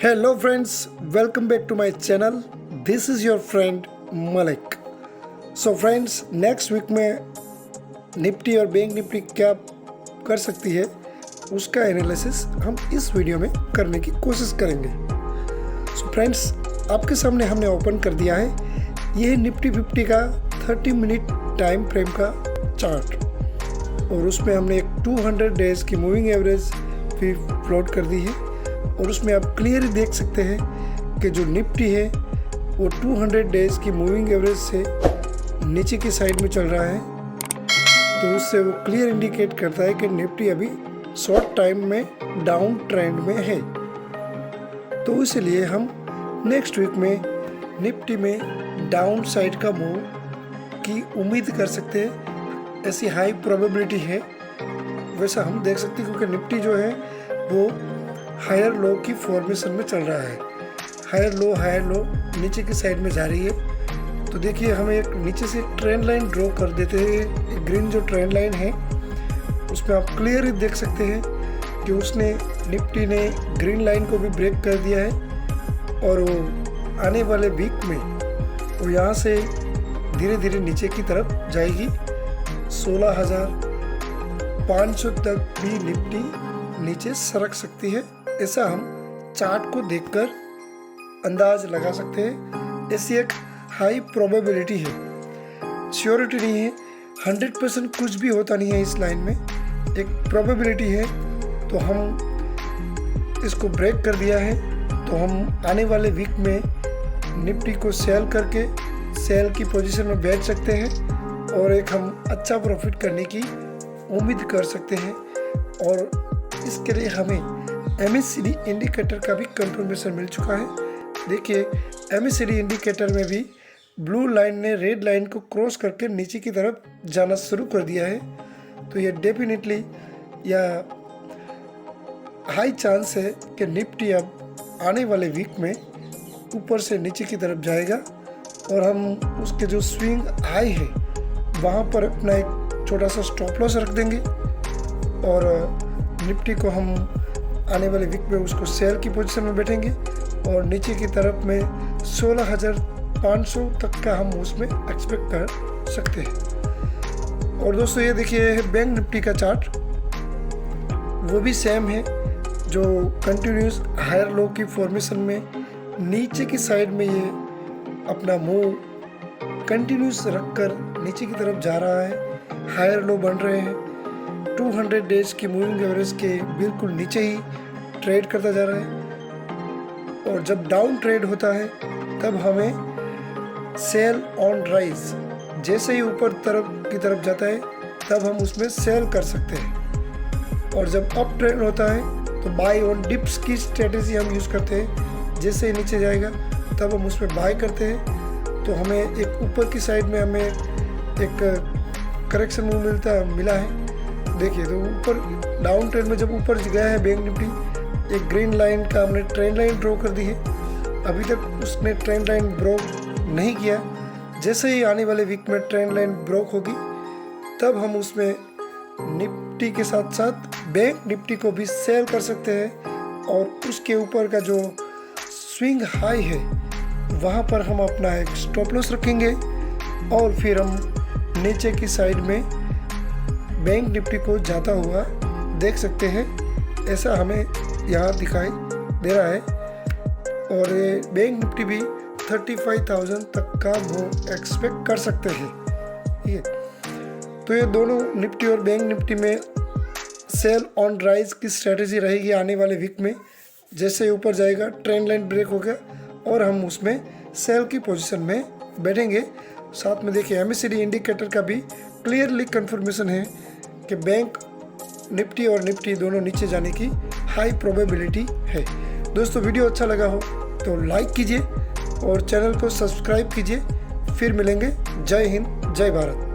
Hello friends, welcome back to my channel. This is your friend Malik. So friends, next week में Nifty और bank Nifty क्या कर सकती है उसका एनालिसिस हम इस वीडियो में करने की कोशिश करेंगे। सो फ्रेंड्स, आपके सामने हमने ओपन कर दिया है यह निफ्टी 50 का 30 मिनट टाइम फ्रेम का चार्ट और उसमें हमने एक 200 डेज की मूविंग एवरेज भी प्लॉट कर दी है और उसमें आप क्लियरली देख सकते हैं कि जो निफ्टी है वो 200 डेज की मूविंग एवरेज से नीचे की साइड में चल रहा है, तो उससे वो क्लियर इंडिकेट करता है कि निफ्टी अभी शॉर्ट टाइम में डाउन ट्रेंड में है। तो इसलिए हम नेक्स्ट वीक में निफ्टी में डाउन साइड का मूव की उम्मीद कर सकते हैं, ऐसी हाई प्रोबेबिलिटी है। वैसा हम देख सकते हैं क्योंकि निफ्टी जो है वो हायर लो की फॉर्मेशन में चल रहा है। हायर लो नीचे की साइड में जा रही है। तो देखिए, हमें एक नीचे से ट्रेंड लाइन ड्रॉ कर देते हैं। ग्रीन जो ट्रेंड लाइन है उसमें आप क्लियरली देख सकते हैं कि उसने निफ्टी ने ग्रीन लाइन को भी ब्रेक कर दिया है और वो आने वाले वीक में वो यहाँ से धीरे धीरे नीचे की तरफ जाएगी। 16,500 तक भी निफ्टी नीचे सरक सकती है, ऐसा हम चार्ट को देखकर अंदाज लगा सकते हैं। ऐसी एक हाई प्रोबेबिलिटी है, श्योरिटी नहीं है, 100% कुछ भी होता नहीं है इस लाइन में, एक प्रोबेबिलिटी है। तो हम इसको ब्रेक कर दिया है, तो हम आने वाले वीक में निफ्टी को सेल करके सेल की पोजीशन में बैठ सकते हैं और एक हम अच्छा प्रॉफिट करने की उम्मीद कर सकते हैं। और इसके लिए हमें MACD इंडिकेटर का भी कंफर्मेशन मिल चुका है। देखिए, MACD इंडिकेटर में भी ब्लू लाइन ने रेड लाइन को क्रॉस करके नीचे की तरफ जाना शुरू कर दिया है। तो ये डेफिनेटली या हाई चांस है कि निफ्टी अब आने वाले वीक में ऊपर से नीचे की तरफ जाएगा और हम उसके जो स्विंग हाई है वहाँ पर अपना एक छोटा सा स्टॉप लॉस रख देंगे और निफ्टी को हम आने वाले वीक में उसको सेल की पोजीशन में बैठेंगे और नीचे की तरफ में 16,500 तक का हम उसमें एक्सपेक्ट कर सकते हैं। और दोस्तों, ये देखिए है बैंक निफ्टी का चार्ट, वो भी सेम है, जो कंटिन्यूस हायर लो की फॉर्मेशन में नीचे की साइड में ये अपना मूव कंटिन्यूस रखकर नीचे की तरफ जा रहा है। हायर लो बन रहे हैं, 200 डेज की मूविंग एवरेज के बिल्कुल नीचे ही ट्रेड करता जा रहा है। और जब डाउन ट्रेड होता है तब हमें सेल ऑन राइज, जैसे ही ऊपर की तरफ जाता है तब हम उसमें सेल कर सकते हैं। और जब अप ट्रेंड होता है तो बाय ऑन डिप्स की स्ट्रेटेजी हम यूज़ करते हैं। जैसे ही नीचे जाएगा तब हम उसमें बाय करते हैं। तो हमें एक ऊपर की साइड में हमें एक करेक्शन मूव मिला है। देखिए, तो ऊपर डाउन ट्रेंड में जब ऊपर गया है बैंक निफ्टी, एक ग्रीन लाइन का हमने ट्रेंड लाइन ड्रॉ कर दी है। अभी तक उसने ट्रेंड लाइन ब्रोक नहीं किया। जैसे ही आने वाले वीक में ट्रेंड लाइन ब्रोक होगी तब हम उसमें निफ्टी के साथ साथ बैंक निफ्टी को भी सेल कर सकते हैं और उसके ऊपर का जो स्विंग हाई है वहाँ पर हम अपना एक स्टॉप लॉस रखेंगे और फिर हम नीचे की साइड में बैंक निफ्टी को जाता हुआ देख सकते हैं। ऐसा हमें यहाँ दिखाई दे रहा है और ये बैंक निफ्टी भी 35,000 तक का मूव एक्सपेक्ट कर सकते हैं। ठीक है, तो ये दोनों निफ्टी और बैंक निफ्टी में सेल ऑन राइज की स्ट्रेटेजी रहेगी आने वाले वीक में। जैसे ऊपर जाएगा ट्रेंड लाइन ब्रेक हो गया और हम उसमें सेल की पोजीशन में बैठेंगे। साथ में देखिए, MACD इंडिकेटर का भी क्लियरली कंफर्मेशन है कि बैंक निफ्टी और निफ्टी दोनों नीचे जाने की हाई प्रोबेबिलिटी है। दोस्तों, वीडियो अच्छा लगा हो तो लाइक कीजिए और चैनल को सब्सक्राइब कीजिए। फिर मिलेंगे। जय हिंद, जय भारत।